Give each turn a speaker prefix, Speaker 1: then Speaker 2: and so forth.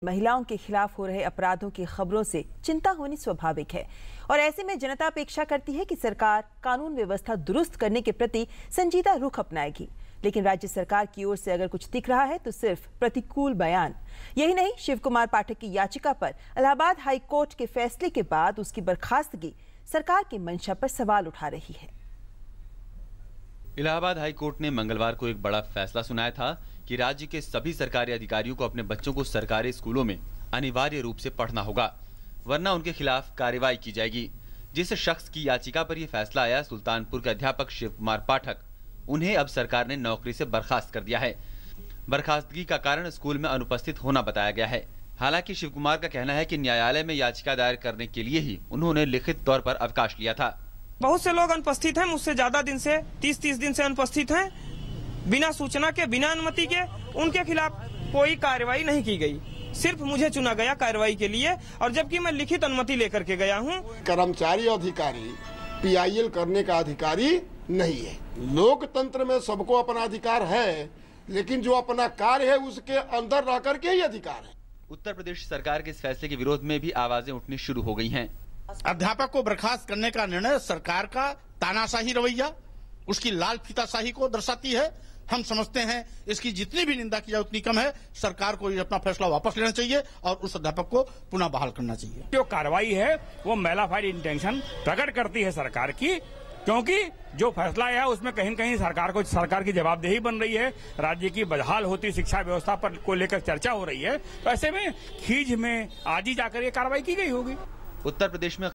Speaker 1: महिलाओं के खिलाफ हो रहे अपराधों की खबरों से चिंता होनी स्वाभाविक है और ऐसे में जनता अपेक्षा करती है कि सरकार कानून व्यवस्था दुरुस्त करने के प्रति संजीदा रुख अपनाएगी। लेकिन राज्य सरकार की ओर से अगर कुछ दिख रहा है तो सिर्फ प्रतिकूल बयान। यही नहीं, शिव कुमार पाठक की याचिका पर इलाहाबाद हाई कोर्ट के फैसले के बाद उसकी बर्खास्तगी सरकार की मंशा पर सवाल उठा रही है।
Speaker 2: इलाहाबाद हाई कोर्ट ने मंगलवार को एक बड़ा फैसला सुनाया था कि राज्य के सभी सरकारी अधिकारियों को अपने बच्चों को सरकारी स्कूलों में अनिवार्य रूप से पढ़ना होगा, वरना उनके खिलाफ कार्रवाई की जाएगी। जिस शख्स की याचिका पर यह फैसला आया, सुल्तानपुर के अध्यापक शिव कुमार पाठक, उन्हें अब सरकार ने नौकरी से बर्खास्त कर दिया है। बर्खास्तगी का कारण स्कूल में अनुपस्थित होना बताया गया है। हालांकि शिव कुमार का कहना है कि न्यायालय में याचिका दायर करने के लिए ही उन्होंने लिखित तौर पर अवकाश लिया था।
Speaker 3: बहुत से लोग अनुपस्थित हैं, मुझसे ज्यादा दिन से 30 दिन से अनुपस्थित हैं, बिना सूचना के, बिना अनुमति के। उनके खिलाफ कोई कार्रवाई नहीं की गई, सिर्फ मुझे चुना गया कार्रवाई के लिए, और जबकि मैं लिखित अनुमति लेकर के गया हूं।
Speaker 4: कर्मचारी अधिकारी PIL करने का अधिकारी नहीं है। लोकतंत्र में सबको अपना अधिकार है, लेकिन जो अपना कार्य है उसके अंदर रह करके ही अधिकार है।
Speaker 2: उत्तर प्रदेश सरकार के इस फैसले के विरोध में भी आवाजें उठनी शुरू हो गई हैं।
Speaker 5: अध्यापक को बर्खास्त करने का निर्णय सरकार का तानाशाही रवैया, उसकी लाल फीताशाही को दर्शाती है। हम समझते हैं इसकी जितनी भी निंदा की जाए उतनी कम है। सरकार को अपना फैसला वापस लेना चाहिए और उस अध्यापक को पुनः बहाल करना चाहिए।
Speaker 3: जो कार्रवाई है वो मैलाफाइड इंटेंशन प्रकट करती है सरकार की, क्योंकि जो फैसला है उसमें कहीं न कहीं सरकार की जवाबदेही बन रही है। राज्य की बदहाल होती शिक्षा व्यवस्था पर को लेकर चर्चा हो रही है। तो ऐसे में खींच में आज ही जाकर ये कार्रवाई की गई होगी।
Speaker 2: उत्तर प्रदेश में